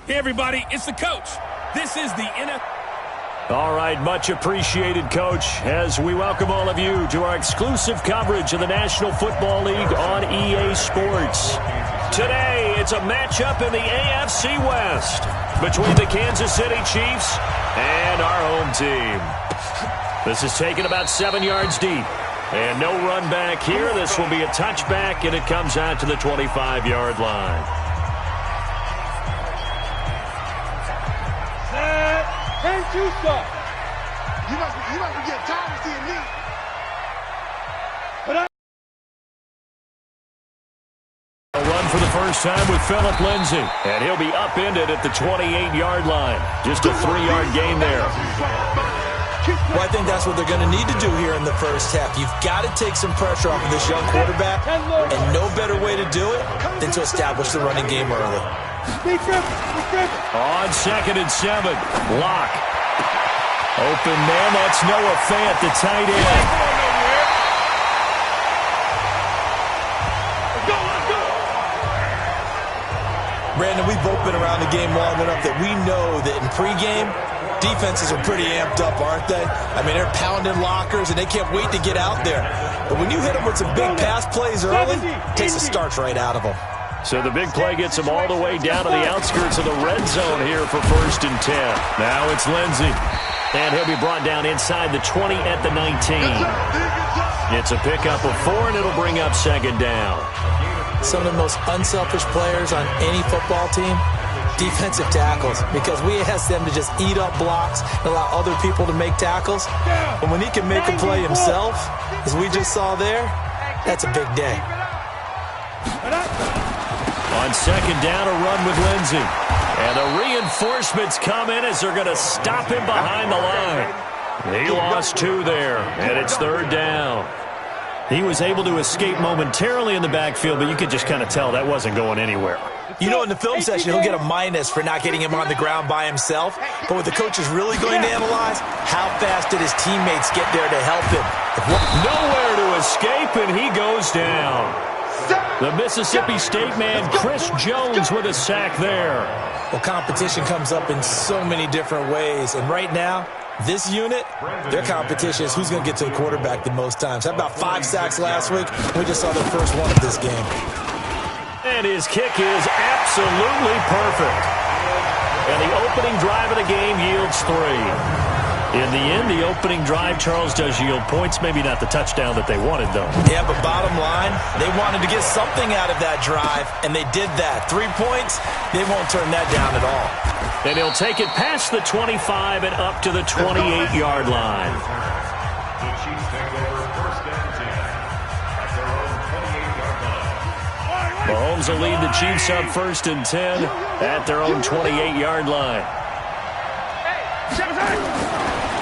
Hey, everybody, it's the coach. This is the NFL. All right, much appreciated, Coach, as we welcome all of you to our exclusive coverage of the National Football League on EA Sports. Today, it's a matchup in the AFC West between the Kansas City Chiefs and our home team. This is taken about 7 yards deep, and no run back here. This will be a touchback, and it comes out to the 25-yard line. You must be getting tired of seeing me. A run for the first time with Phillip Lindsay, and he'll be upended at the 28-yard line. Just a 3-yard gain there. Well, I think that's what they're going to need to do here in the first half. You've got to take some pressure off of this young quarterback, and no better way to do it than to establish the running game early. On 2nd and 7, Locke. Open man, that's Noah Fant, the tight end. Brandon, we've both been around the game long enough that we know that in pregame, defenses are pretty amped up, aren't they? I mean, they're pounding lockers, and they can't wait to get out there. But when you hit them with some big pass plays early, it takes the starch right out of them. So the big play gets them all the way down to the outskirts of the red zone here for 1st and 10. Now it's Lindsay. And he'll be brought down inside the 20 at the 19. It's a pickup of 4, and it'll bring up 2nd down. Some of the most unselfish players on any football team, defensive tackles, because we ask them to just eat up blocks and allow other people to make tackles. But when he can make a play himself, as we just saw there, that's a big day. On 2nd down, a run with Lindsay. And the reinforcements come in as they're going to stop him behind the line. He lost 2 there, and it's 3rd down. He was able to escape momentarily in the backfield, but you could just kind of tell that wasn't going anywhere. You know, in the film session, he'll get a minus for not getting him on the ground by himself. But what the coach is really going to analyze, how fast did his teammates get there to help him? Nowhere to escape, and he goes down. The Mississippi State man, Chris Jones, with a sack there. Well, competition comes up in so many different ways. And right now, this unit, their competition is who's going to get to the quarterback the most times. Had about 5 sacks last week. We just saw the first one of this game. And his kick is absolutely perfect. And the opening drive of the game yields 3. In the end, the opening drive, Charles, does yield points. Maybe not the touchdown that they wanted, though. Yeah, but bottom line, they wanted to get something out of that drive, and they did that. 3 points, they won't turn that down at all. And he'll take it past the 25 and up to the 28-yard line. Mahomes will lead the Chiefs up 1st and 10 at their own 28-yard line.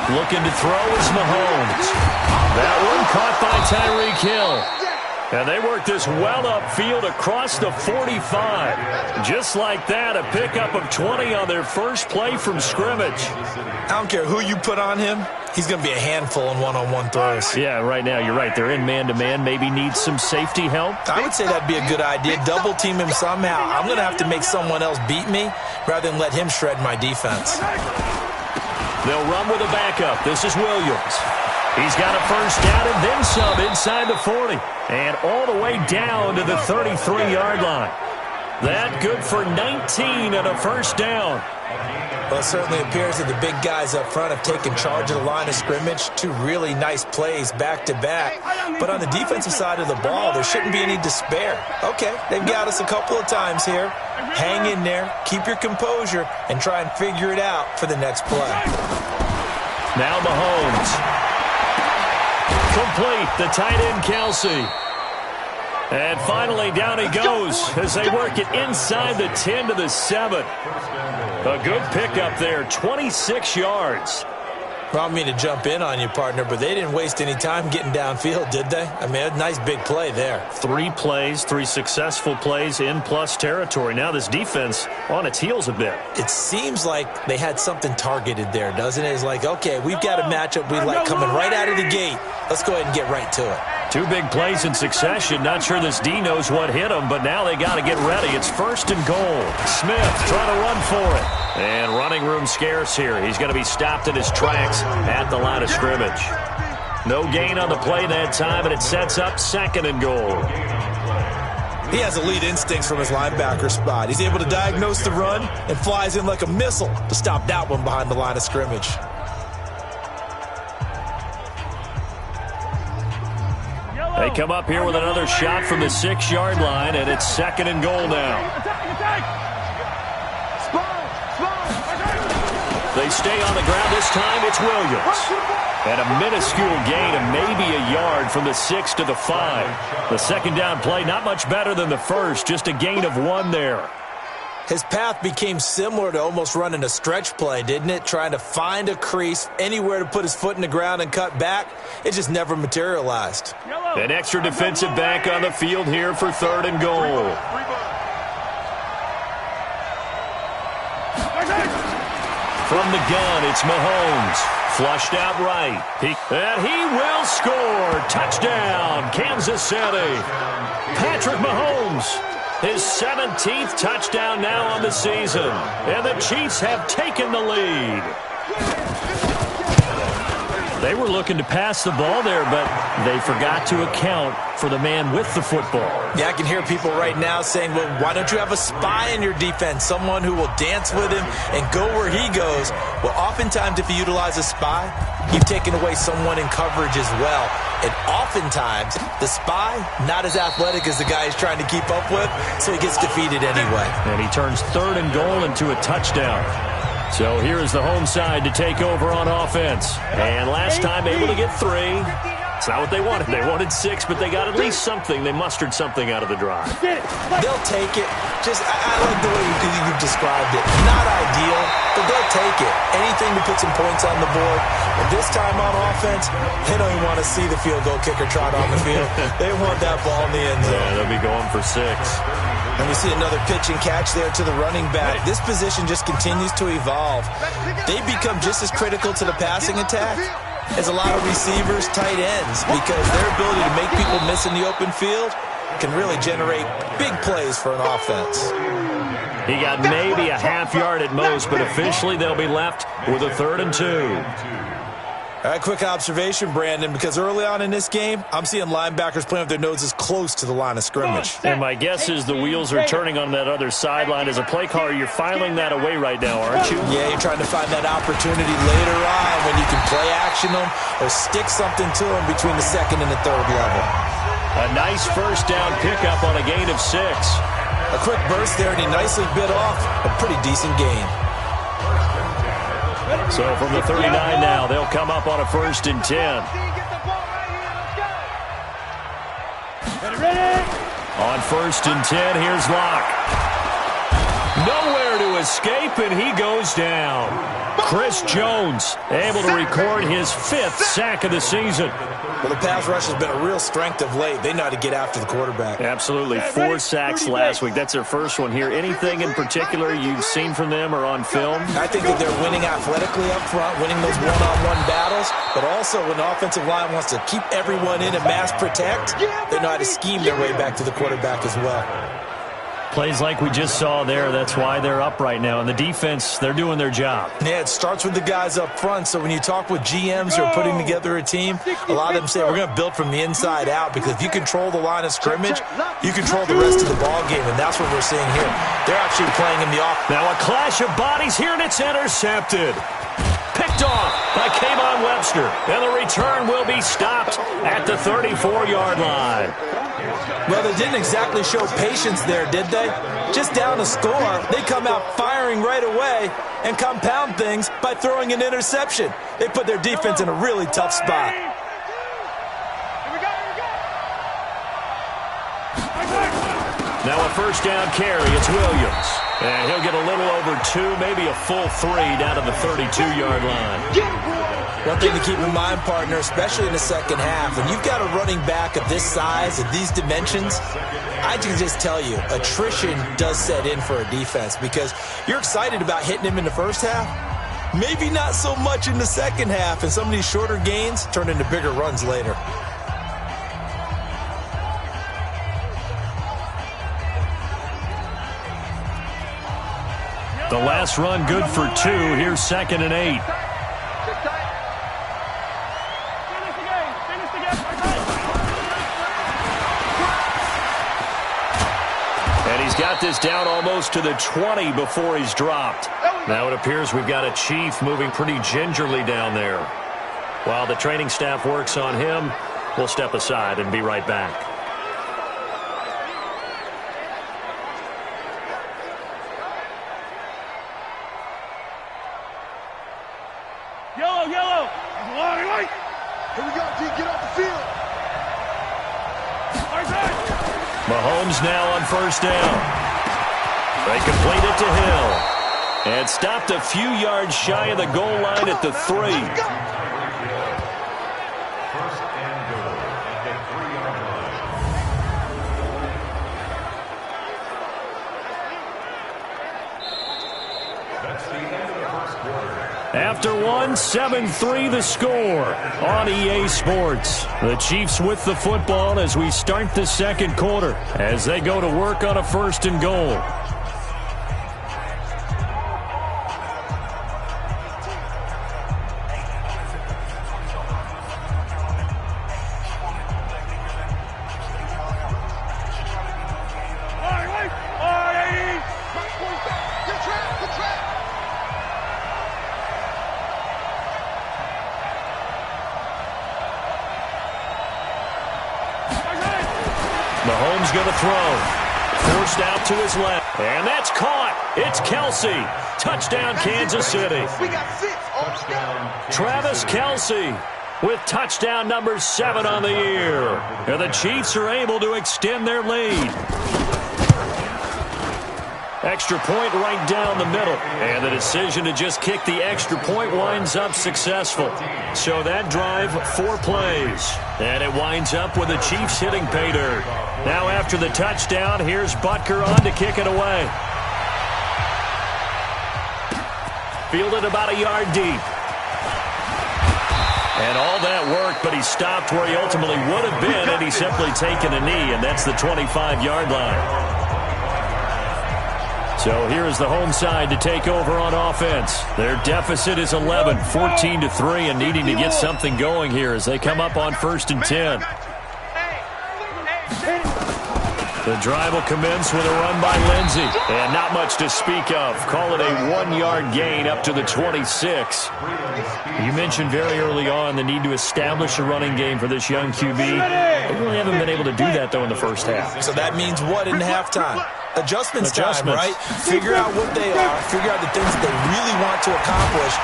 Looking to throw is Mahomes. That one caught by Tyreek Hill. And they work this well upfield across the 45. Just like that, a pickup of 20 on their first play from scrimmage. I don't care who you put on him. He's going to be a handful in one-on-one throws. Yeah, right now, you're right. They're in man-to-man. Maybe needs some safety help. I would say that'd be a good idea. Double team him somehow. I'm going to have to make someone else beat me rather than let him shred my defense. They'll run with a backup. This is Williams. He's got a first down and then some inside the 40. And all the way down to the 33-yard line. That good for 19 and a first down. Well, it certainly appears that the big guys up front have taken charge of the line of scrimmage. 2 really nice plays back-to-back. But on the defensive side of the ball, there shouldn't be any despair. Okay, they've got us a couple of times here. Hang in there, keep your composure, and try and figure it out for the next play. Now Mahomes. Complete, the tight end Kelsey. And finally down he goes as they work it inside the 10 to the 7. A good pickup there, 26 yards. Well, I don't mean to jump in on you, partner, but they didn't waste any time getting downfield, did they? I mean, a nice big play there. 3 plays, 3 successful plays in plus territory. Now this defense on its heels a bit. It seems like they had something targeted there, doesn't it? It's like, okay, we've got a matchup we like coming right out of the gate. Let's go ahead and get right to it. Two big plays in succession. Not sure this D knows what hit him, but now they got to get ready. It's 1st and goal. Smith trying to run for it. And running room scarce here. He's going to be stopped in his tracks at the line of scrimmage. No gain on the play that time, and it sets up 2nd and goal. He has elite instincts from his linebacker spot. He's able to diagnose the run and flies in like a missile to stop that one behind the line of scrimmage. They come up here with another shot from the 6-yard line, and it's 2nd and goal now. They stay on the ground. This time it's Williams. And a minuscule gain of maybe a yard from the 6 to the 5. The 2nd down play, not much better than the first, just a gain of 1 there. His path became similar to almost running a stretch play, didn't it? Trying to find a crease, anywhere to put his foot in the ground and cut back. It just never materialized. An extra defensive back on the field here for 3rd and goal. From the gun, it's Mahomes. Flushed out right. And he will score. Touchdown, Kansas City. Patrick Mahomes. His 17th touchdown now on the season. And the Chiefs have taken the lead. They were looking to pass the ball there, but they forgot to account for the man with the football. Yeah, I can hear people right now saying, well, why don't you have a spy in your defense, someone who will dance with him and go where he goes? Well, oftentimes if you utilize a spy, you've taken away someone in coverage as well. And oftentimes, the spy, not as athletic as the guy he's trying to keep up with, so he gets defeated anyway. And he turns 3rd and goal into a touchdown. So here is the home side to take over on offense. And last time able to get 3. It's not what they wanted. They wanted 6, but they got at least something. They mustered something out of the drive. They'll take it. I like the way you've described it. Not ideal, but they'll take it. Anything to put some points on the board. And this time on offense, they don't even want to see the field goal kicker trot on the field. They want that ball in the end zone. Yeah, they'll be going for 6. And we see another pitch and catch there to the running back. This position just continues to evolve. They become just as critical to the passing attack as a lot of receivers, tight ends, because their ability to make people miss in the open field can really generate big plays for an offense. He got maybe a half yard at most, but officially they'll be left with a 3rd and 2. All right, quick observation, Brandon, because early on in this game, I'm seeing linebackers playing with their noses close to the line of scrimmage. And my guess is the wheels are turning on that other sideline. As a play caller, you're filing that away right now, aren't you? Yeah, you're trying to find that opportunity later on when you can play action them or stick something to them between the 2nd and the 3rd level. A nice 1st down pickup on a gain of 6. A quick burst there, and he nicely bit off a pretty decent gain. So from the 39 now, they'll come up on a 1st and 10. On 1st and 10, here's Locke. Nowhere to escape, and he goes down. Chris Jones able to record his 5th sack of the season. Well, the pass rush has been a real strength of late. They know how to get after the quarterback. Absolutely. 4 sacks last week. That's their first one here. Anything in particular you've seen from them or on film? I think that they're winning athletically up front, winning those one-on-one battles, but also when the offensive line wants to keep everyone in and mass protect, they know how to scheme their way back to the quarterback as well. Plays like we just saw there, that's why they're up right now. And the defense, they're doing their job. Yeah, it starts with the guys up front. So when you talk with GMs who are putting together a team, a lot of them say we're going to build from the inside out, because if you control the line of scrimmage, you control the rest of the ball game, and that's what we're seeing here. They're actually playing in the off. Now a clash of bodies here, and it's intercepted. Picked off by Kayvon Webster, and the return will be stopped at the 34-yard line. Well, they didn't exactly show patience there, did they? Just down a score, they come out firing right away and compound things by throwing an interception. They put their defense in a really tough spot. Now a 1st down carry, it's Williams. And he'll get a little over 2, maybe a full 3 down to the 32-yard line. One thing to keep in mind, partner, especially in the second half, when you've got a running back of this size, of these dimensions, I can just tell you, attrition does set in for a defense, because you're excited about hitting him in the first half, maybe not so much in the second half, and some of these shorter gains turn into bigger runs later. The last run good for 2. Here's 2nd and 8. And he's got this down almost to the 20 before he's dropped. Now it appears we've got a Chief moving pretty gingerly down there. While the training staff works on him, we'll step aside and be right back. Yellow, yellow. Long right. Here we go, G. Get off the field. Mahomes now on 1st down. They complete it to Hill. And stopped a few yards shy of the goal line at the 3. After 1, 7-3 the score on EA Sports. The Chiefs with the football as we start the 2nd quarter as they go to work on a 1st and goal. Mahomes going to throw. Forced out to his left. And that's caught. It's Kelsey. Touchdown, Kansas City. Travis Kelsey with touchdown number 7 on the year. And the Chiefs are able to extend their lead. Extra point right down the middle. And the decision to just kick the extra point winds up successful. So that drive, 4 plays. And it winds up with the Chiefs hitting pay dirt. Now after the touchdown, here's Butker on to kick it away. Fielded about a yard deep. And all that work, but he stopped where he ultimately would have been had he simply taken a knee, and that's the 25-yard line. So here is the home side to take over on offense. Their deficit is 11, 14-3, and needing to get something going here as they come up on 1st and 10. The drive will commence with a run by Lindsey. And not much to speak of. Call it a 1-yard gain up to the 26. You mentioned very early on the need to establish a running game for this young QB. They really haven't been able to do that, though, in the first half. So that means what in halftime? Adjustments time, right? Figure out what they are, figure out the things that they really want to accomplish,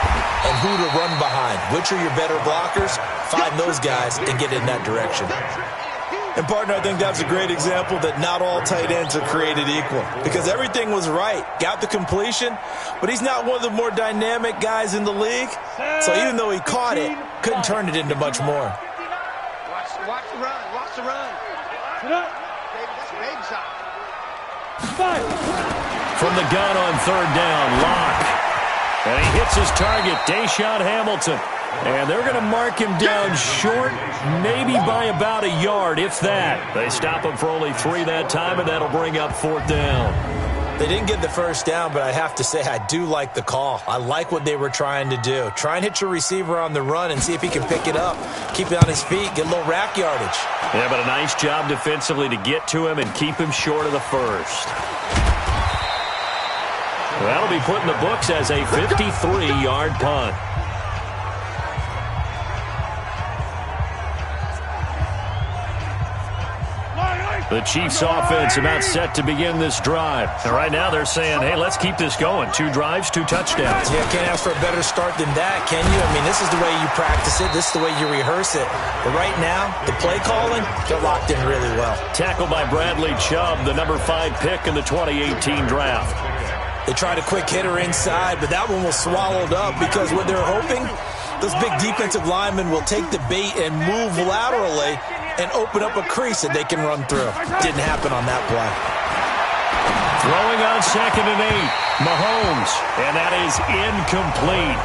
and who to run behind. Which are your better blockers? Find those guys and get in that direction. And, partner, I think that's a great example that not all tight ends are created equal. Because everything was right. Got the completion, but he's not one of the more dynamic guys in the league. So even though he caught it, couldn't turn it into much more. Watch the run. Watch the run. That's a baby shot. From the gun on 3rd down, Locke. And he hits his target, Deshaun Hamilton. And they're going to mark him down short, maybe by about a yard, if that. They stop him for only 3 that time, and that'll bring up 4th down. They didn't get the first down, but I have to say I do like the call. I like what they were trying to do. Try and hit your receiver on the run and see if he can pick it up, keep it on his feet, get a little rack yardage. Yeah, but a nice job defensively to get to him and keep him short of the first. That'll be put in the books as a 53-yard punt. The Chiefs offense about set to begin this drive. And right now they're saying, hey, let's keep this going. 2 drives, 2 touchdowns. Yeah, can't ask for a better start than that, can you? I mean, this is the way you practice it. This is the way you rehearse it. But right now, the play calling, they're locked in really well. Tackled by Bradley Chubb, the number 5 pick in the 2018 draft. They tried a quick hitter inside, but that one was swallowed up because what they're hoping, those big defensive linemen will take the bait and move laterally and open up a crease that they can run through. Didn't happen on that play. Throwing on 2nd and 8, Mahomes, and that is incomplete.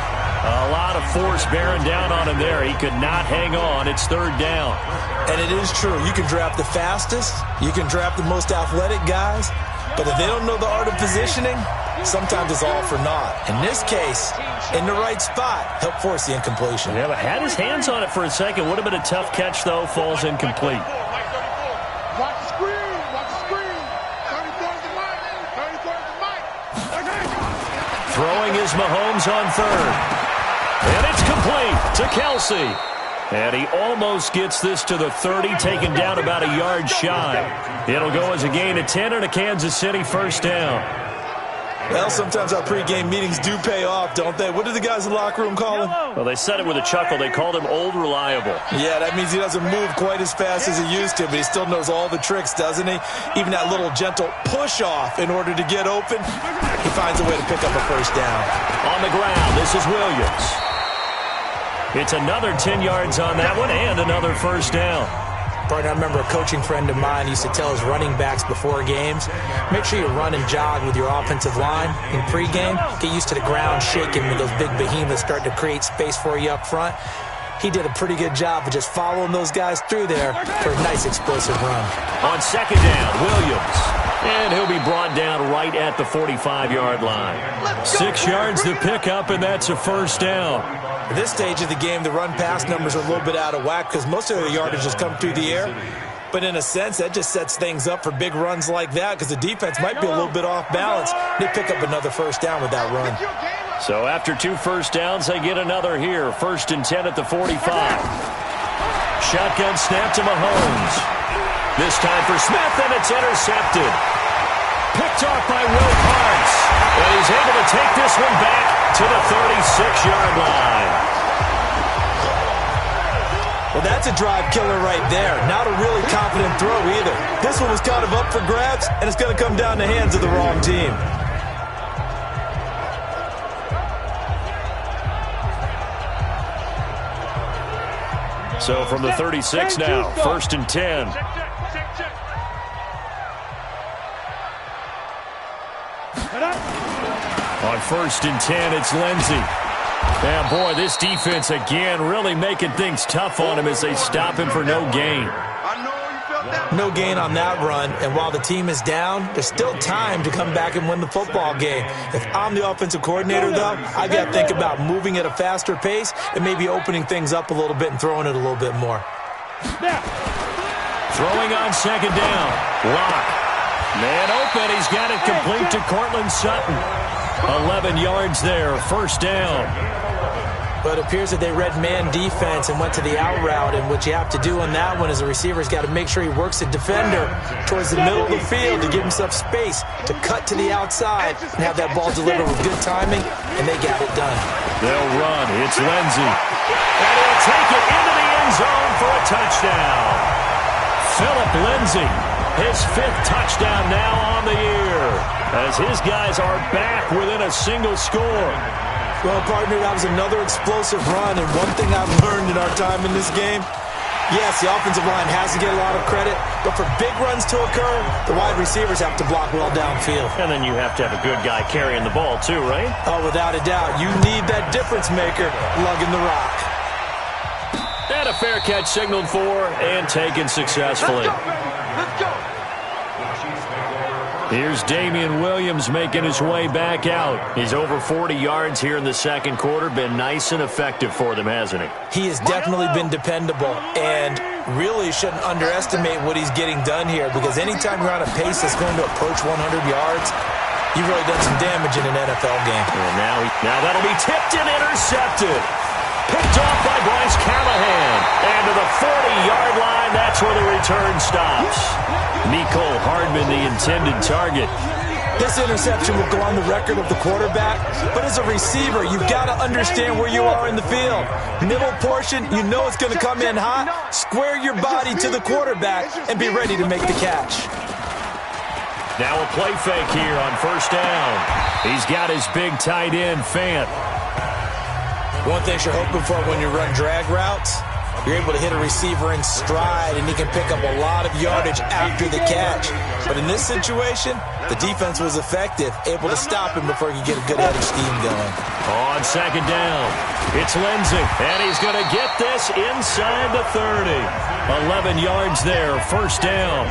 A lot of force bearing down on him there. He could not hang on. It's 3rd down. And it is true. You can draft the fastest. You can draft the most athletic guys. But if they don't know the art of positioning, sometimes it's all for naught. In this case, in the right spot, help force the incompletion. Yeah, but had his hands on it for a second. Would have been a tough catch, though. Falls incomplete. Watch the screen. Watch the screen. 34's the mic. 34's the mic. Throwing is Mahomes on third. And it's complete to Kelsey. And he almost gets this to the 30, taken down about a yard shy. It'll go as a gain of 10 and a Kansas City first down. Well, sometimes our pregame meetings do pay off, don't they? What do the guys in the locker room call him? Well, they said it with a chuckle. They called him Old Reliable. Yeah, that means he doesn't move quite as fast as he used to, but he still knows all the tricks, doesn't he? Even that little gentle push-off in order to get open, he finds a way to pick up a first down. On the ground, this is Williams. It's another 10 yards on that one and another first down. Partner, I remember a coaching friend of mine used to tell his running backs before games, make sure you run and jog with your offensive line in pregame. Get used to the ground shaking when those big behemoths start to create space for you up front. He did a pretty good job of just following those guys through there for a nice explosive run. On second down, Williams. And he'll be brought down right at the 45-yard line. 6 yards to pick up, and that's a first down. At this stage of the game, the run-pass numbers are a little bit out of whack because most of the yardage has come through the air. But in a sense, that just sets things up for big runs like that because the defense might be a little bit off balance. They pick up another first down with that run. So after 2 first downs, they get another here. 1st and 10 at the 45. Shotgun snap to Mahomes. This time for Smith, and it's intercepted. Picked off by Will Parks. And he's able to take this one back to the 36-yard line. Well, that's a drive killer right there. Not a really confident throw either. This one was kind of up for grabs, and it's going to come down the hands of the wrong team. So from the 36 now, 1st and 10. On 1st and 10, it's Lindsey. And boy, this defense again really making things tough on him as they stop him for no gain. No gain on that run, and while the team is down, there's still time to come back and win the football game. If I'm the offensive coordinator, though, I got to think about moving at a faster pace and maybe opening things up a little bit and throwing it a little bit more. Throwing on second down. Lock. Man open. He's got it complete to Cortland Sutton. 11 yards there. First down. But it appears that they read man defense and went to the out route, and what you have to do on that one is a receiver's got to make sure he works the defender towards the middle of the field to give himself space to cut to the outside and have that ball delivered with good timing, and they got it done. They'll run. It's Lindsey. And he'll take it into the end zone for a touchdown. Phillip Lindsey, his 5th touchdown now on the year, as his guys are back within a single score. Well, partner, that was another explosive run, and one thing I've learned in our time in this game, yes, the offensive line has to get a lot of credit, but for big runs to occur, the wide receivers have to block well downfield. And then you have to have a good guy carrying the ball too, right? Oh, without a doubt. You need that difference maker lugging the rock. And a fair catch signaled for and taken successfully. Let's go. Here's Damian Williams making his way back out. He's over 40 yards here in the second quarter. Been nice and effective for them, hasn't he? He has definitely been dependable, and really shouldn't underestimate what he's getting done here, because anytime you're on a pace that's going to approach 100 yards, you've really done some damage in an NFL game. And now that'll be tipped and intercepted. Picked off by Bryce Callahan. And to the 40-yard line, that's where the return stops. Mecole Hardman, the intended target. This interception will go on the record of the quarterback, but as a receiver, you've got to understand where you are in the field. Middle portion, you know it's going to come in hot. Square your body to the quarterback and be ready to make the catch. Now a play fake here on first down. He's got his big tight end, Fant. One thing you're hoping for when you run drag routes, you're able to hit a receiver in stride, and he can pick up a lot of yardage after the catch. But in this situation, the defense was effective, able to stop him before he could get a good headed scheme going. On second down, it's Lindsey, and he's going to get this inside the 30. 11 yards there, first down.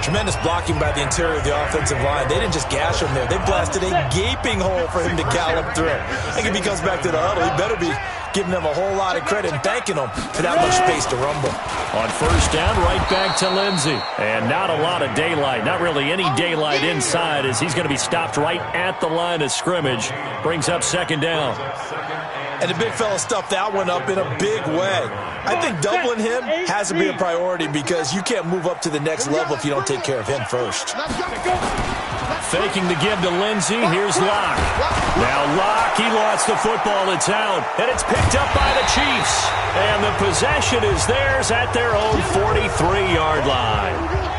Tremendous blocking by the interior of the offensive line. They didn't just gash him there. They blasted a gaping hole for him to gallop through. I think if he comes back to the huddle, he better be giving them a whole lot of credit and thanking them for that much space to rumble. On first down, right back to Lindsey. And not a lot of daylight, not really any daylight inside, as he's going to be stopped right at the line of scrimmage. Brings up second down. And the big fella stuffed that one up in a big way. I think doubling him has to be a priority because you can't move up to the next level if you don't take care of him first. Faking the give to Lindsey. Here's Locke. Now Locke, he lost the football. It's out. And it's picked up by the Chiefs. And the possession is theirs at their own 43-yard line.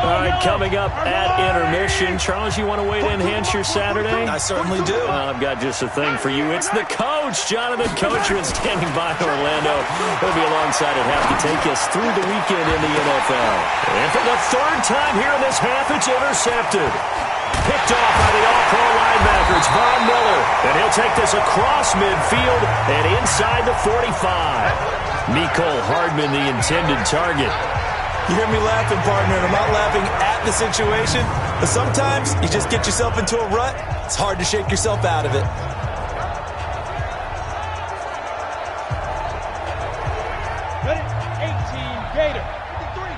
All right, coming up at intermission. Charles, you want a way to enhance your Saturday? I certainly do. I've got just a thing for you. It's the coach, Jonathan Coachman, standing by in Orlando. He'll be alongside at half to take us through the weekend in the NFL. And for the third time here in this half, it's intercepted. Picked off by the all-pro linebacker. It's Von Miller. And he'll take this across midfield and inside the 45. Mecole Hardman, the intended target. You hear me laughing, partner, and I'm not laughing at the situation, but sometimes you just get yourself into a rut. It's hard to shake yourself out of it. Ready? 18, Gator. 3.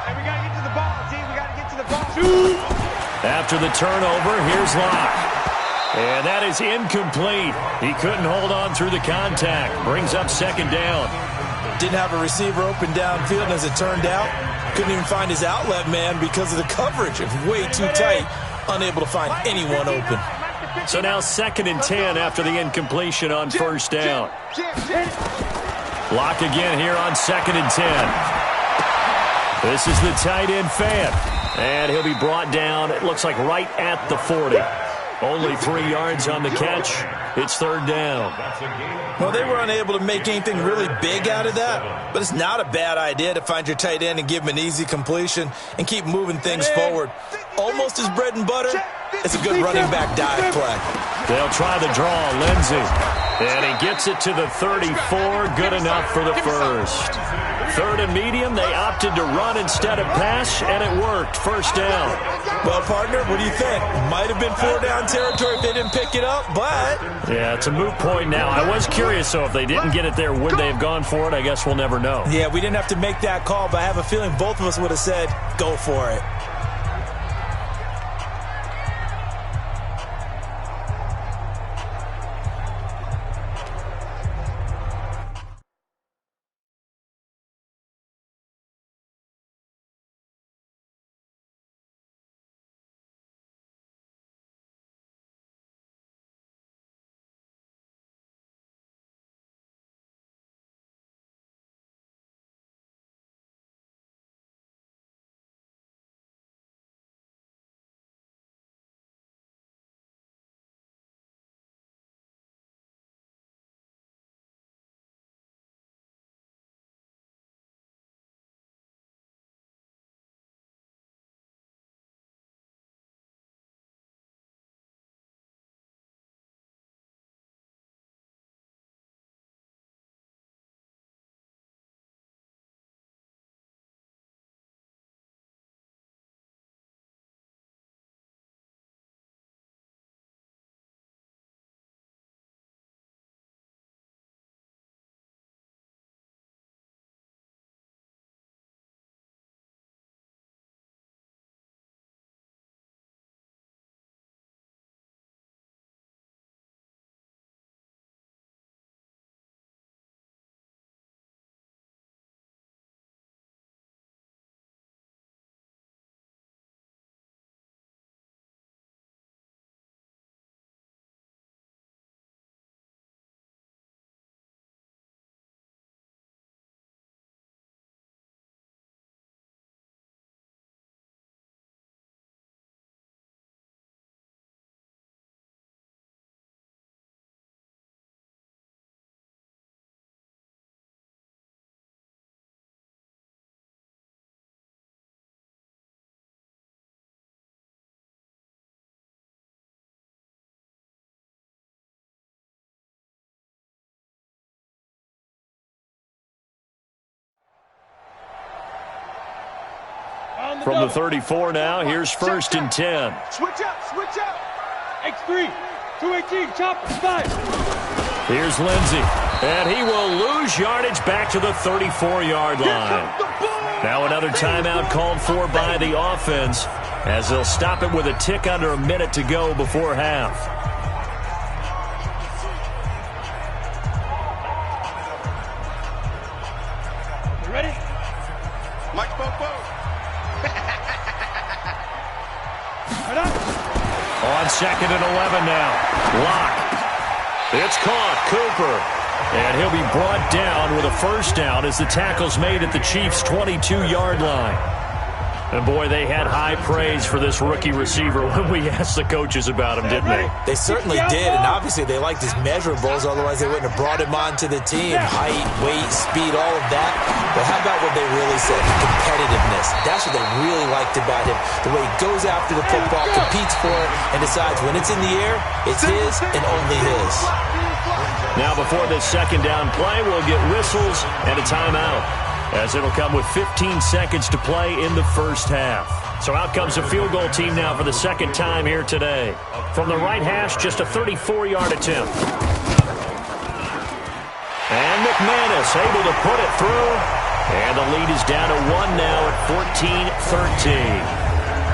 And we got to get to the ball, team. We got to get to the ball. 2. After the turnover, here's Locke. And that is incomplete. He couldn't hold on through the contact. Brings up second down. Didn't have a receiver open downfield, and as it turned out, couldn't even find his outlet man because of the coverage. It was way too tight, unable to find anyone open. So now 2nd and 10 after the incompletion on first down. Block again here on 2nd and 10. This is the tight end fan. And he'll be brought down, it looks like right at the 40. Only 3 yards on the catch. It's third down. Well, they were unable to make anything really big out of that, but it's not a bad idea to find your tight end and give him an easy completion and keep moving things forward. Almost his bread and butter. It's a good running back dive play. They'll try the draw, Lindsey. And he gets it to the 34, good enough for the first. 3rd and medium, they opted to run instead of pass, and it worked. First down. Well, partner, what do you think? Might have been 4-down territory if they didn't pick it up, but... Yeah, it's a moot point now. I was curious, so if they didn't get it there, would they have gone for it? I guess we'll never know. Yeah, we didn't have to make that call, but I have a feeling both of us would have said, go for it. From the 34 now, here's 1st and 10. Switch up. X3, 218, chop, 5. Here's Lindsey, and he will lose yardage back to the 34-yard line. Now another timeout called for by the offense, as they'll stop it with a tick under a minute to go before half. You ready? Mike, On 2nd and 11 now. Lock. It's caught. Cooper. And he'll be brought down with a first down as the tackle's made at the Chiefs' 22-yard line. And, boy, they had high praise for this rookie receiver when we asked the coaches about him, didn't they? They certainly did, and obviously they liked his measurables, otherwise they wouldn't have brought him onto the team. Height, weight, speed, all of that. But how about what they really said? Competitiveness. That's what they really liked about him. The way he goes after the football, competes for it, and decides when it's in the air, it's his and only his. Now before this second down play, we'll get whistles and a timeout, as it'll come with 15 seconds to play in the first half. So out comes a field goal team now for the second time here today. From the right hash, just a 34-yard attempt. And McManus able to put it through. And the lead is down to 1 now at 14-13.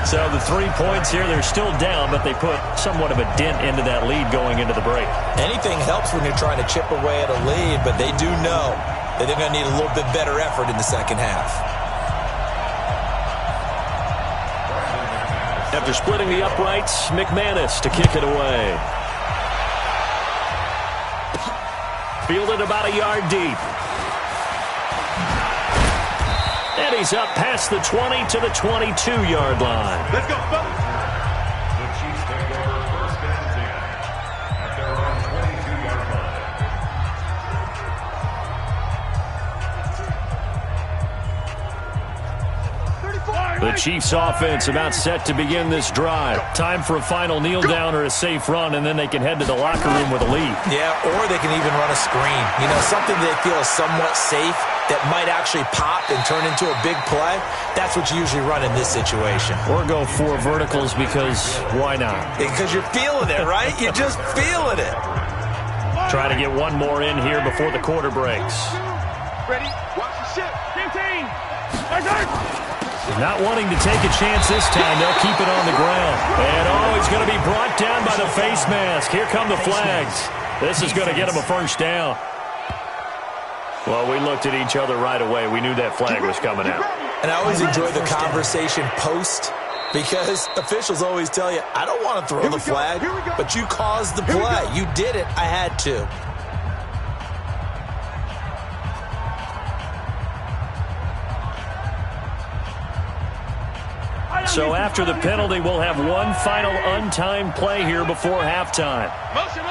So the 3 points here, they're still down, but they put somewhat of a dent into that lead going into the break. Anything helps when you're trying to chip away at a lead, but they do know that they're going to need a little bit better effort in the second half. After splitting the uprights, McManus to kick it away. Fielded about a yard deep. And he's up past the 20 to the 22-yard line. Let's go, fellas. The Chiefs take over 1st and 10 at their own 22-yard line. The Chiefs offense about set to begin this drive. Time for a final kneel down or a safe run, and then they can head to the locker room with a lead. Yeah, or they can even run a screen. You know, something they feel is somewhat safe that might actually pop and turn into a big play. That's what you usually run in this situation. Or go 4 verticals because why not? Because you're feeling it, right? You're just feeling it. Try to get one more in here before the quarter breaks. Ready? Watch the ship. 15. Not wanting to take a chance this time, they'll keep it on the ground. And he's going to be brought down by the face mask. Here come the flags. This is going to get him a first down. Well, we looked at each other right away. We knew that flag was coming out. And I always enjoy the conversation post, because officials always tell you, I don't want to throw the flag, but you caused the play. You did it. I had to. So after the penalty, we'll have one final untimed play here before halftime. Motion.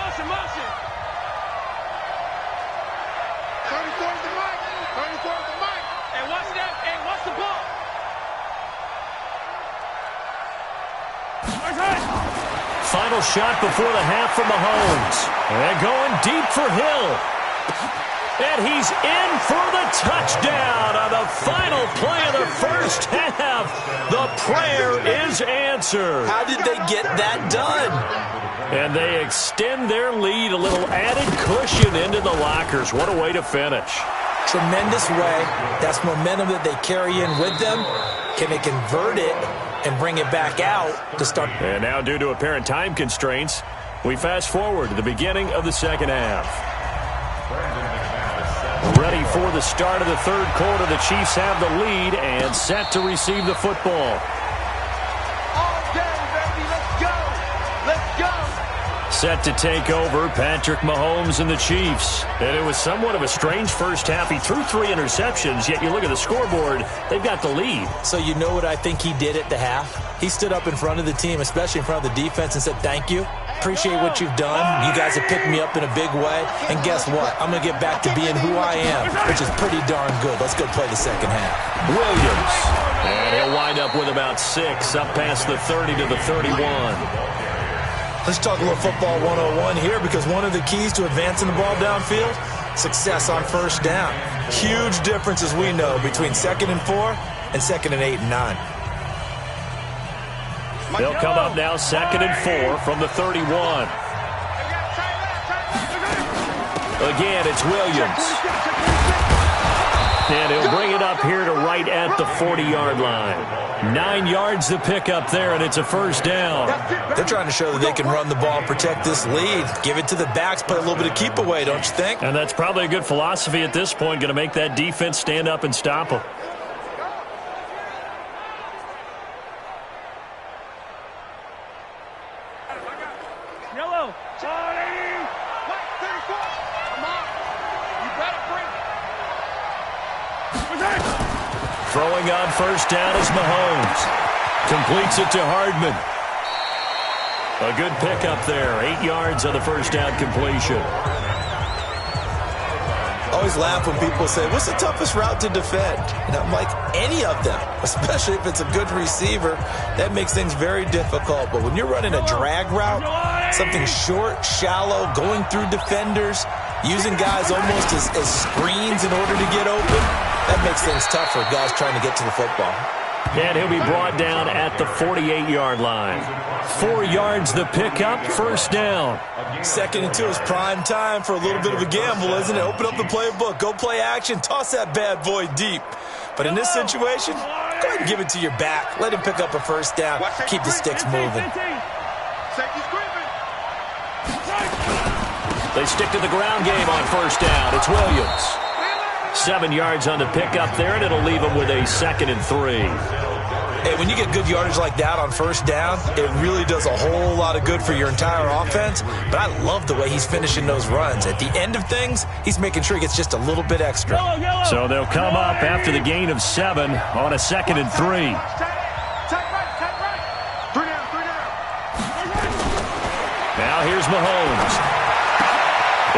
Turn towards the mic. Hey, watch that. Hey, watch the ball. Final shot before the half from Mahomes. And going deep for Hill. And he's in for the touchdown on the final play of the first half. The prayer is answered. How did they get that done? And they extend their lead, a little added cushion into the lockers. What a way to finish. Tremendous way. That's momentum that they carry in with them. Can they convert it and bring it back out to start? And now, due to apparent time constraints, we fast forward to the beginning of the second half. Ready for the start of the third quarter. The Chiefs have the lead and set to receive the football. All day, baby. Let's go. Set to take over, Patrick Mahomes and the Chiefs. And it was somewhat of a strange first half. He threw 3 interceptions, yet you look at the scoreboard, they've got the lead. So you know what I think he did at the half? He stood up in front of the team, especially in front of the defense, and said, thank you. Appreciate what you've done. You guys have picked me up in a big way. And guess what? I'm going to get back to being who I am, which is pretty darn good. Let's go play the second half. Williams. And he'll wind up with about 6, up past the 30 to the 31. Let's talk a little football 101 here, because one of the keys to advancing the ball downfield, success on first down. Huge difference, as we know, between 2nd and 4 and 2nd and 8 and 9. They'll come up now 2nd and 4 from the 31. Again, it's Williams. And he'll bring it up here to right at the 40-yard line. 9 yards to pick up there, and it's a first down. They're trying to show that they can run the ball and protect this lead. Give it to the backs, play a little bit of keep away, don't you think? And that's probably a good philosophy at this point, going to make that defense stand up and stop them. Yellow. Charlie. White 34. Come on. You better bring it. Throwing on first down is Mahomes. Completes it to Hardman. A good pickup there. 8 yards on the first down completion. Always laugh when people say, what's the toughest route to defend? And I'm like, any of them, especially if it's a good receiver. That makes things very difficult. But when you're running a drag route, something short, shallow, going through defenders, using guys almost as screens in order to get open, that makes things tough for guys trying to get to the football. And he'll be brought down at the 48-yard line. 4 yards the pickup, first down. 2nd and 2 is prime time for a little bit of a gamble, isn't it? Open up the playbook, go play action, toss that bad boy deep. But in this situation, go ahead and give it to your back. Let him pick up a first down, keep the sticks moving. They stick to the ground game on first down. It's Williams. 7 yards on the pickup there, and it'll leave them with a 2nd and 3. Hey, when you get good yardage like that on first down, it really does a whole lot of good for your entire offense. But I love the way he's finishing those runs. At the end of things, he's making sure he gets just a little bit extra. So they'll come up after the gain of 7 on a 2nd and 3. Now here's Mahomes.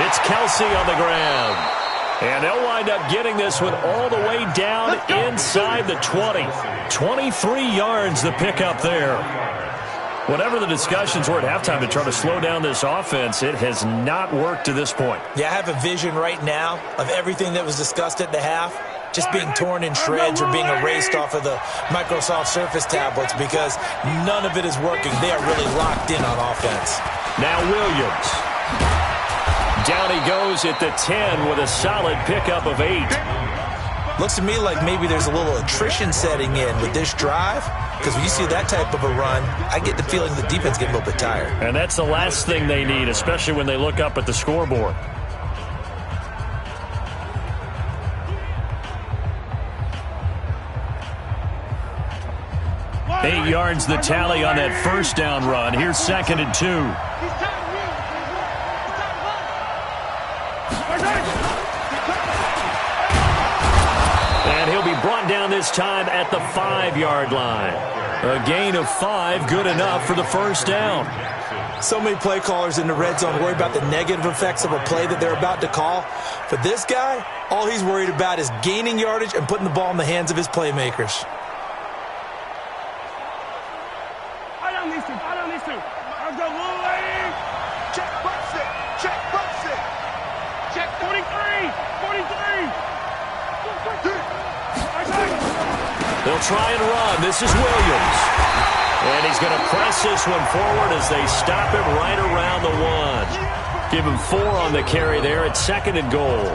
It's Kelsey on the ground. And they'll wind up getting this one all the way down inside the 20. 23 yards the pickup there. Whatever the discussions were at halftime to try to slow down this offense, it has not worked to this point. Yeah, I have a vision right now of everything that was discussed at the half just being torn in shreds or being erased off of the Microsoft Surface tablets because none of it is working. They are really locked in on offense. Now Williams. Down he goes at the 10 with a solid pickup of 8. Looks to me like maybe there's a little attrition setting in with this drive, because when you see that type of a run, I get the feeling the defense getting a little bit tired. And that's the last thing they need, especially when they look up at the scoreboard. Eight yards the tally on that first down run. Here's 2nd and 2. And he'll be brought down this time at the 5-yard line. A gain of 5, good enough for the first down. So many play callers in the red zone worry about the negative effects of a play that they're about to call. For this guy, all he's worried about is gaining yardage and putting the ball in the hands of his playmakers. I don't need to. I'll go Wolverine. Check Buxton. Check 43. They'll try and run. This is Williams. And he's going to press this one forward as they stop him right around the 1. Give him 4 on the carry there at 2nd and goal.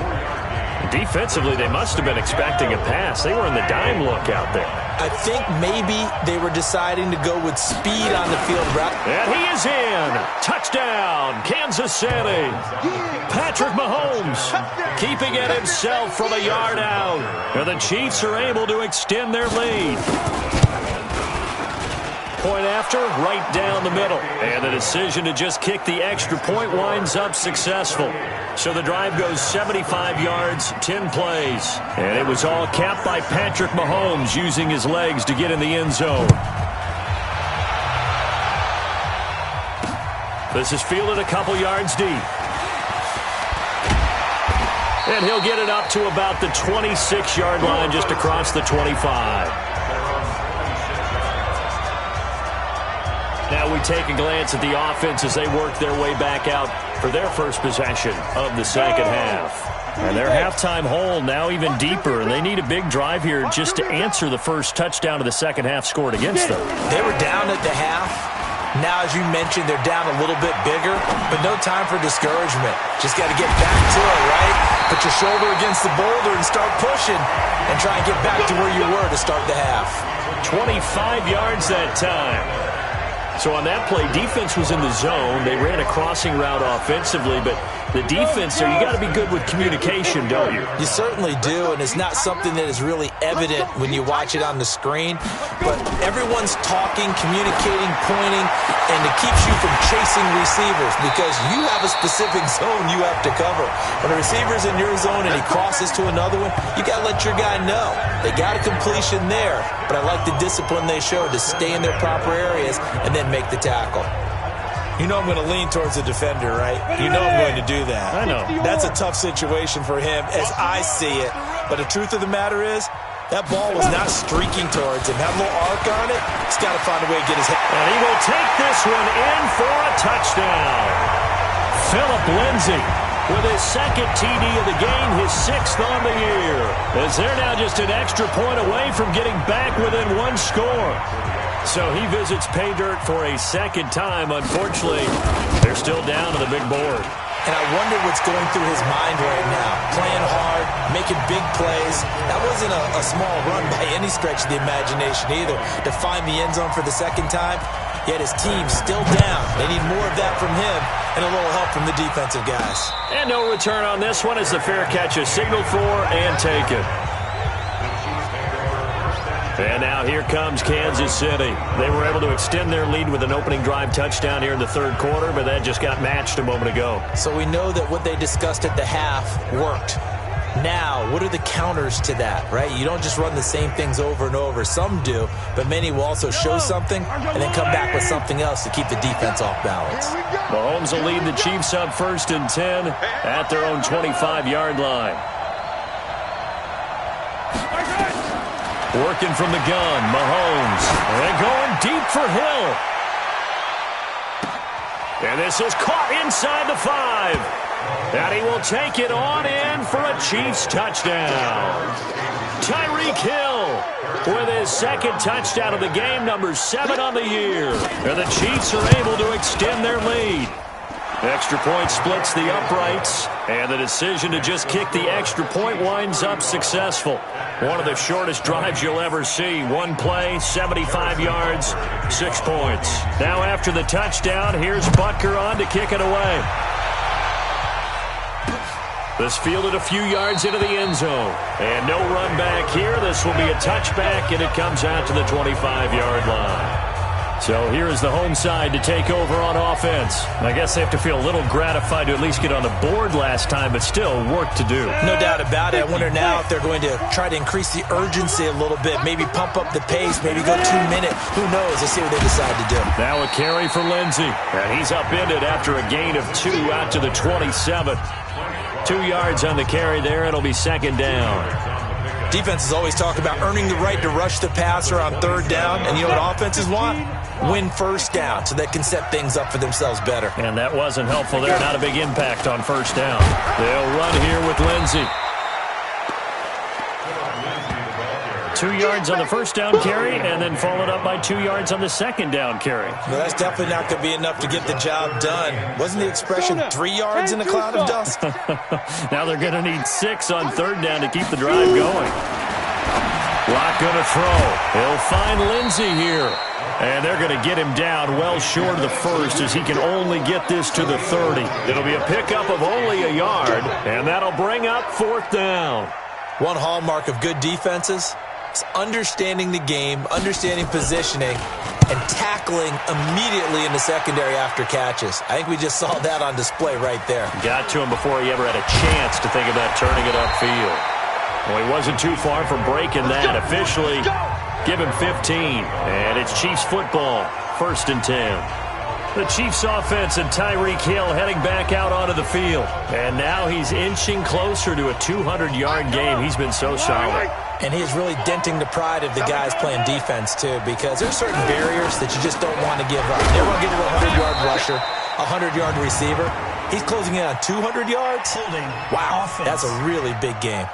Defensively, they must have been expecting a pass. They were in the dime look out there. I think maybe they were deciding to go with speed on the field route. And he is in. Touchdown, Kansas City. Patrick Mahomes keeping it himself from a yard out. And the Chiefs are able to extend their lead. Point after, right down the middle. And the decision to just kick the extra point winds up successful. So the drive goes 75 yards, 10 plays. And it was all capped by Patrick Mahomes using his legs to get in the end zone. This is fielded a couple yards deep. And he'll get it up to about the 26-yard line just across the 25. Now we take a glance at the offense as they work their way back out for their first possession of the second half. And their halftime hole now even deeper, and they need a big drive here just to answer the first touchdown of the second half scored against them. They were down at the half. Now, as you mentioned, they're down a little bit bigger, but no time for discouragement. Just got to get back to it, right? Put your shoulder against the boulder and start pushing and try and get back to where you were to start the half. 25 yards that time. So on that play, defense was in the zone. They ran a crossing route offensively, but the defense there, you got to be good with communication, don't you? You certainly do, and it's not something that is really evident when you watch it on the screen, but everyone's talking, communicating, pointing, and it keeps you from chasing receivers because you have a specific zone you have to cover. When a receiver's in your zone and he crosses to another one, you got to let your guy know. They got a completion there, but I like the discipline they showed to stay in their proper areas and then make the tackle. You know I'm going to lean towards the defender, right? You know I'm going to do that. I know. That's a tough situation for him as I see it. But the truth of the matter is, that ball was not streaking towards him. Had a little arc on it. He's got to find a way to get his head. And he will take this one in for a touchdown. Phillip Lindsay with his second TD of the game, his 6th on the year. As they're now just an extra point away from getting back within one score. So he visits pay dirt for a second time. Unfortunately, they're still down to the big board. And I wonder what's going through his mind right now. Playing hard, making big plays. That wasn't a small run by any stretch of the imagination either. To find the end zone for the second time, yet his team still down. They need more of that from him and a little help from the defensive guys. And no return on this one as the fair catch is signaled for and taken. And now here comes Kansas City. They were able to extend their lead with an opening drive touchdown here in the third quarter, but that just got matched a moment ago. So we know that what they discussed at the half worked. Now, what are the counters to that, right? You don't just run the same things over and over. Some do, but many will also show something and then come back with something else to keep the defense off balance. Mahomes will lead the Chiefs up 1st and 10 at their own 25-yard line. Working from the gun, Mahomes. And going deep for Hill. And this is caught inside the 5. And he will take it on in for a Chiefs touchdown. Tyreek Hill with his second touchdown of the game, number 7 on the year. And the Chiefs are able to extend their lead. Extra point splits the uprights, and the decision to just kick the extra point winds up successful. One of the shortest drives you'll ever see. One play, 75 yards, 6 points. Now after the touchdown, here's Butker on to kick it away. This fielded a few yards into the end zone. And no run back here. This will be a touchback, and it comes out to the 25-yard line. So here is the home side to take over on offense. I guess they have to feel a little gratified to at least get on the board last time, but still work to do. No doubt about it. I wonder now if they're going to try to increase the urgency a little bit, maybe pump up the pace, maybe go 2 minutes. Who knows? Let's see what they decide to do. Now a carry for Lindsay, and he's upended after a gain of 2 out to the 27. 2 yards on the carry there. It'll be second down. Defenses always talk about earning the right to rush the passer on third down, and you know what offenses want? Win first down so they can set things up for themselves better. And that wasn't helpful there. Not a big impact on first down. They'll run here with Lindsay. 2 yards on the first down carry, and then followed up by 2 yards on the second down carry. Well, that's definitely not going to be enough to get the job done. Wasn't the expression 3 yards in a cloud of dust? Now they're going to need 6 on third down to keep the drive going. Lock going to throw. He'll find Lindsay here. And they're going to get him down well short of the first as he can only get this to the 30. It'll be a pickup of only a yard, and that'll bring up fourth down. One hallmark of good defenses is understanding the game, understanding positioning, and tackling immediately in the secondary after catches. I think we just saw that on display right there. Got to him before he ever had a chance to think about turning it upfield. Well, he wasn't too far from breaking that. Officially, give him 15. And it's Chiefs football, 1st and 10. The Chiefs offense and Tyreek Hill heading back out onto the field. And now he's inching closer to a 200-yard game. He's been so solid. And he's really denting the pride of the guys playing defense, too, because there's certain barriers that you just don't want to give up. You never want to give up a 100-yard rusher, a 100-yard receiver. He's closing in on 200 yards. Wow, that's a really big game.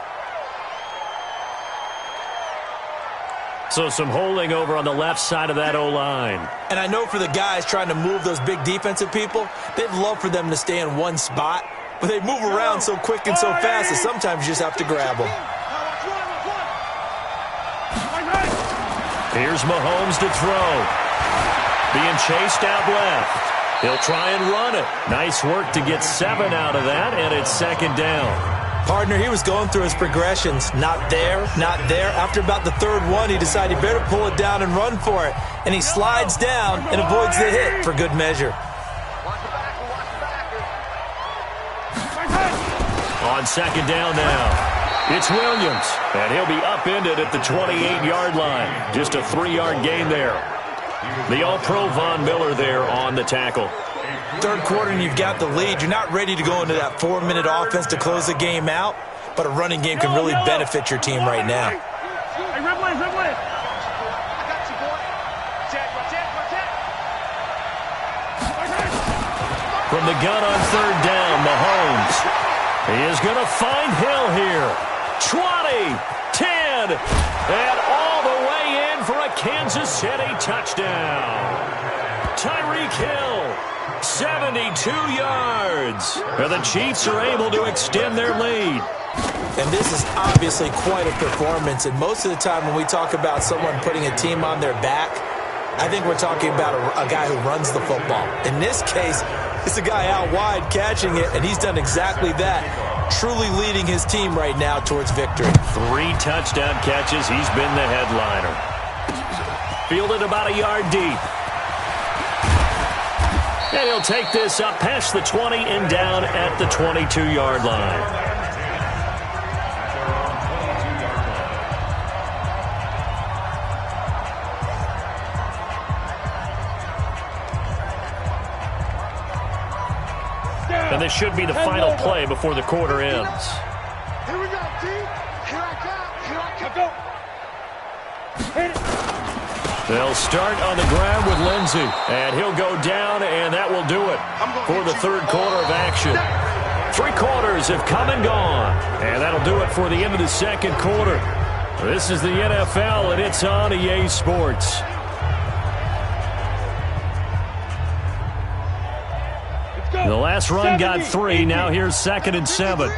So some holding over on the left side of that O-line. And I know for the guys trying to move those big defensive people, they'd love for them to stay in one spot, but they move around so quick and so fast that sometimes you just have to grab them. Here's Mahomes to throw. Being chased out left. He'll try and run it. Nice work to get 7 out of that, and it's second down. Partner, he was going through his progressions. Not there, not there. After about the third one, he decided he better pull it down and run for it. And he slides down and avoids the hit for good measure. On second down now, it's Williams. And he'll be upended at the 28-yard line. Just a 3-yard gain there. The All-Pro Von Miller there on the tackle. Third quarter and you've got the lead. You're not ready to go into that 4-minute offense to close the game out, but a running game can really benefit your team right now. Hey, Ripley. I got you, boy. Check. From the gun on third down, Mahomes. He is going to find Hill here. 20, 10, and all the way in for a Kansas City touchdown. Tyreek Hill, 72 yards. And the Chiefs are able to extend their lead. And this is obviously quite a performance. And most of the time when we talk about someone putting a team on their back, I think we're talking about a guy who runs the football. In this case, it's a guy out wide catching it, and he's done exactly that, truly leading his team right now towards victory. 3 touchdown catches. He's been the headliner. Fielded about a yard deep. And he'll take this up past the 20 and down at the 22-yard line. And this should be the final play before the quarter ends. Here we go, T. Here I come. Hit it. They'll start on the ground with Lindsey. And he'll go down, and that will do it for the third quarter of action. 3 quarters have come and gone. And that'll do it for the end of the second quarter. This is the NFL, and it's on EA Sports. The last run got 3. Now here's 2nd and 7.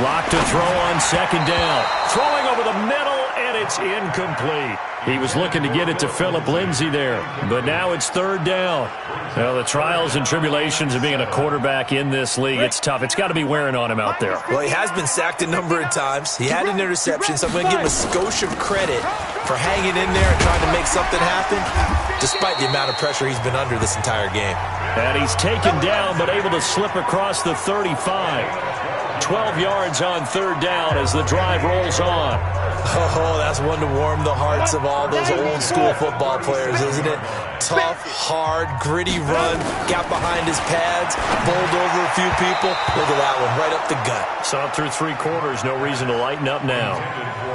Lock to throw on second down. Throwing over the middle, and it's incomplete. He was looking to get it to Phillip Lindsay there, but now it's third down. Now, the trials and tribulations of being a quarterback in this league, it's tough. It's got to be wearing on him out there. Well, he has been sacked a number of times. He had an interception, so I'm going to give him a skosh of credit for hanging in there and trying to make something happen, despite the amount of pressure he's been under this entire game. And he's taken down, but able to slip across the 35. 12 yards on third down as the drive rolls on. Oh, that's one to warm the hearts of all those old school football players, isn't it? Tough, hard, gritty run, got behind his pads, bowled over a few people. Look at that one, right up the gut. Saw it through 3 quarters, no reason to lighten up now.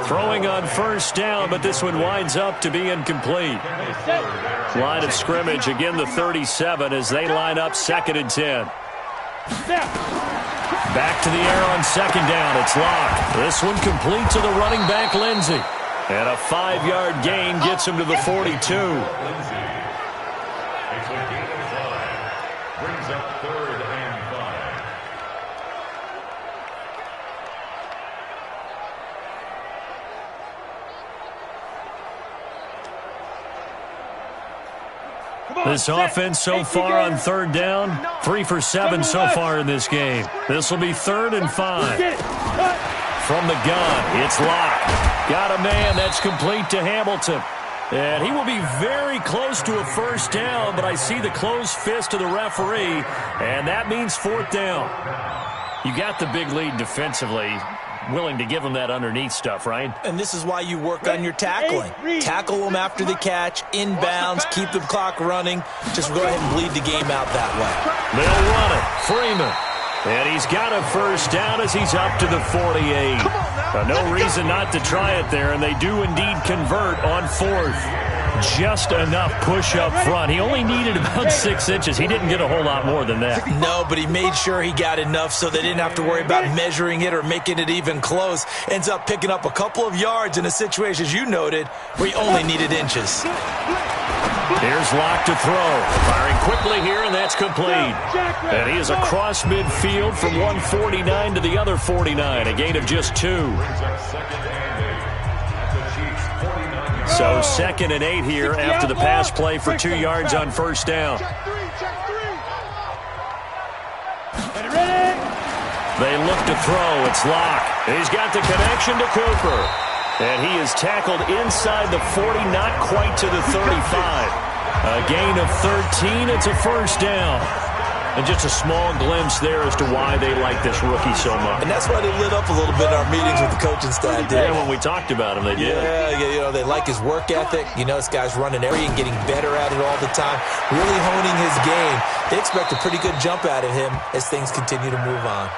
Throwing on first down, but this one winds up to be incomplete. Line of scrimmage, again the 37 as they line up 2nd and 10. Back to the air on second down. It's locked. This one complete to the running back, Lindsey. And a 5-yard gain gets him to the 42. Brings up 3rd and 5. This offense so far on third down, 3 for 7 so far in this game. This will be 3rd and 5. From the gun, it's locked. Got a man that's complete to Hamilton. And he will be very close to a first down, but I see the closed fist of the referee, and that means 4th down. You got the big lead defensively. Willing to give him that underneath stuff, right? And this is why you work on your tackling. Tackle them after the catch, inbounds, keep the clock running. Just go ahead and bleed the game out that way. They'll run it. Freeman. And he's got a first down as he's up to the 48. No reason not to try it there, and they do indeed convert on 4th. Just enough push up front. He only needed about 6 inches. He didn't get a whole lot more than that. No, but he made sure he got enough so they didn't have to worry about measuring it or making it even close. Ends up picking up a couple of yards in a situation, as you noted, where he only needed inches. Here's Locke to throw. Firing quickly here, and that's complete. And he is across midfield from 149 to the other 49, a gain of just 2. So 2nd and 8 here after the pass play for 2 yards on first down. They look to throw. It's Locke. He's got the connection to Cooper. And he is tackled inside the 40, not quite to the 35. A gain of 13. It's a first down. And just a small glimpse there as to why they like this rookie so much. And that's why they lit up a little bit in our meetings with the coaching staff. Yeah, when we talked about him, they did. Yeah, they like his work ethic. This guy's running area and getting better at it all the time, really honing his game. They expect a pretty good jump out of him as things continue to move on.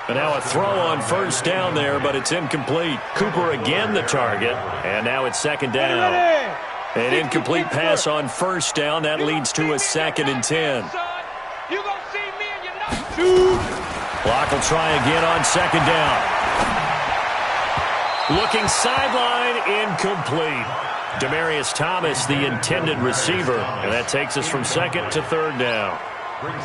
And now a throw on first down there, but it's incomplete. Cooper again the target, and now it's 2nd down. An incomplete pass on first down. That leads to a 2nd and 10. Locke will try again on 2nd down. Looking sideline, incomplete. Demaryius Thomas, the intended receiver, and that takes us from 2nd to 3rd down.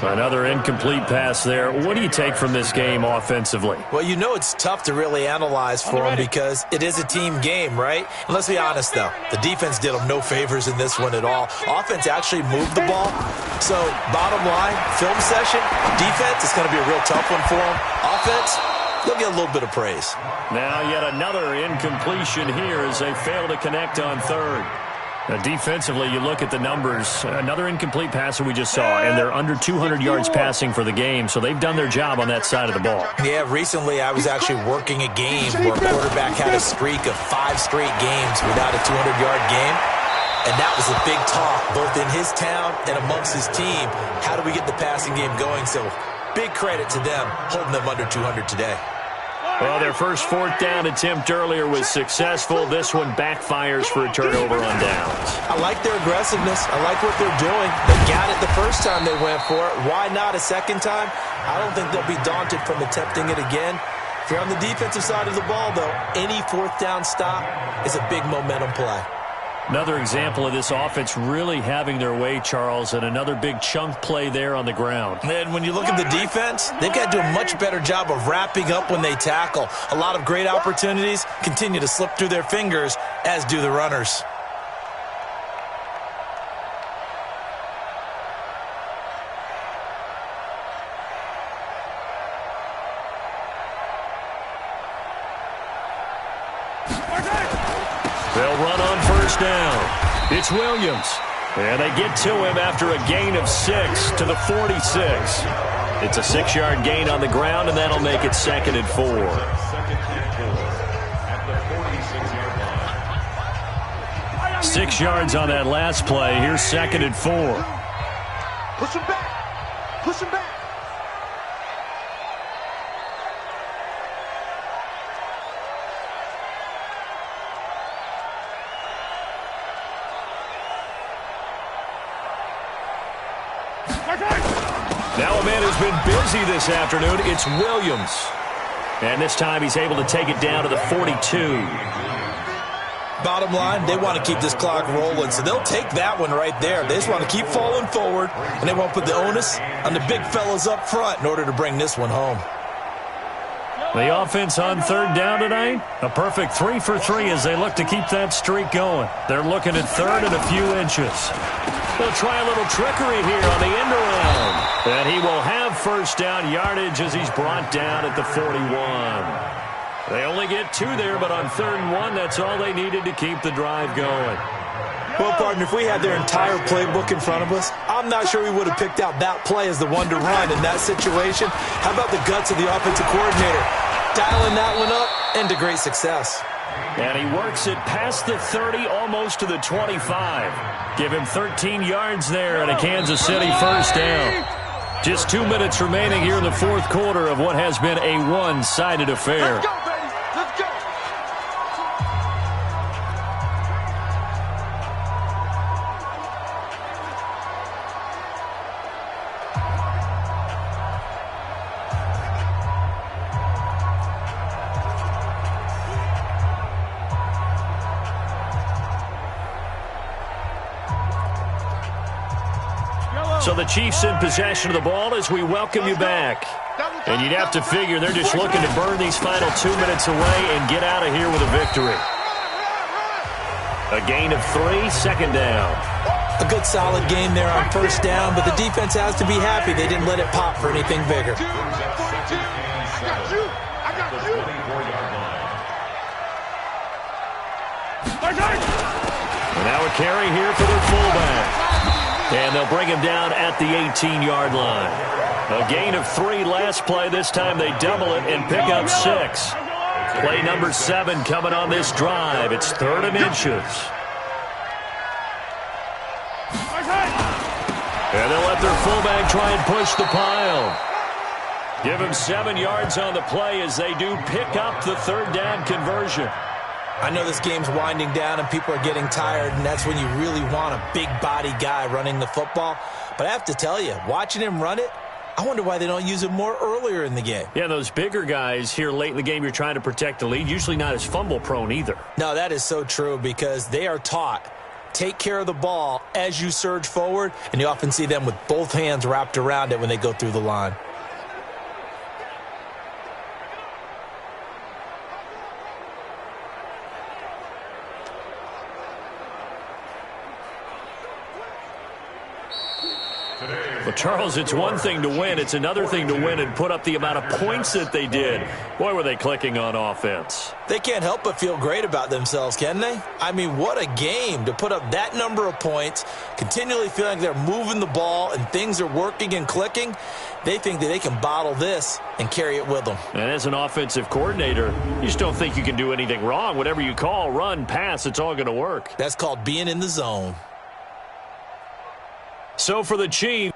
Another incomplete pass there. What do you take from this game offensively? Well, it's tough to really analyze for them because it is a team game, right? And let's be honest, though. The defense did them no favors in this one at all. Offense actually moved the ball. So, bottom line, film session, defense, it's going to be a real tough one for them. Offense, they'll get a little bit of praise. Now yet another incompletion here as they fail to connect on 3rd. Defensively, you look at the numbers. Another incomplete pass that we just saw, and they're under 200 yards passing for the game, so they've done their job on that side of the ball. Yeah, recently I was actually working a game where a quarterback had a streak of 5 straight games without a 200-yard game, and that was a big talk, both in his town and amongst his team. How do we get the passing game going? So big credit to them holding them under 200 today. Well, their first 4th down attempt earlier was successful. This one backfires for a turnover on downs. I like their aggressiveness. I like what they're doing. They got it the first time they went for it. Why not a second time? I don't think they'll be daunted from attempting it again. If you're on the defensive side of the ball, though, any 4th down stop is a big momentum play. Another example of this offense really having their way, Charles, and another big chunk play there on the ground. And when you look at the defense, they've got to do a much better job of wrapping up when they tackle. A lot of great opportunities continue to slip through their fingers, as do the runners. They'll run on first down. It's Williams. And they get to him after a gain of 6 to the 46. It's a 6-yard gain on the ground, and that'll make it 2nd and 4. At the 46-yard line. 6 yards on that last play. Here's 2nd and 4. Push him back. Push him back. Now a man who's been busy this afternoon, it's Williams. And this time he's able to take it down to the 42. Bottom line, they want to keep this clock rolling, so they'll take that one right there. They just want to keep falling forward, and they won't put the onus on the big fellas up front in order to bring this one home. The offense on 3rd down tonight, a perfect 3 for 3 as they look to keep that streak going. They're looking at 3rd and a few inches. They'll try a little trickery here on the end around. And he will have first down yardage as he's brought down at the 41. They only get 2 there, but on 3rd and 1, that's all they needed to keep the drive going. Well, partner, if we had their entire playbook in front of us, I'm not sure we would have picked out that play as the one to run in that situation. How about the guts of the offensive coordinator? Dialing that one up into great success. And he works it past the 30, almost to the 25. Give him 13 yards there and a Kansas City first down. Just 2 minutes remaining here in the 4th quarter of what has been a one-sided affair. Let's go, baby. Let's go. So the Chiefs in possession of the ball as we welcome you back. And you'd have to figure they're just looking to burn these final 2 minutes away and get out of here with a victory. A gain of 3, second down. A good solid game there on first down, but the defense has to be happy they didn't let it pop for anything bigger. And now a carry here for their fullback. And they'll bring him down at the 18-yard line. A gain of 3 last play. This time they double it and pick up 6. Play number 7 coming on this drive. It's 3rd and inches. And they'll let their fullback try and push the pile. Give him 7 yards on the play as they do pick up the 3rd down conversion. I know this game's winding down and people are getting tired, and that's when you really want a big body guy running the football. But I have to tell you, watching him run it, I wonder why they don't use him more earlier in the game. Yeah, those bigger guys here late in the game, you're trying to protect the lead, usually not as fumble prone either. No, that is so true because they are taught, take care of the ball as you surge forward, and you often see them with both hands wrapped around it when they go through the line. Well, Charles, it's one thing to win. It's another thing to win and put up the amount of points that they did. Boy, were they clicking on offense. They can't help but feel great about themselves, can they? I mean, what a game to put up that number of points, continually feeling they're moving the ball and things are working and clicking. They think that they can bottle this and carry it with them. And as an offensive coordinator, you just don't think you can do anything wrong. Whatever you call, run, pass, it's all going to work. That's called being in the zone. So for the Chiefs,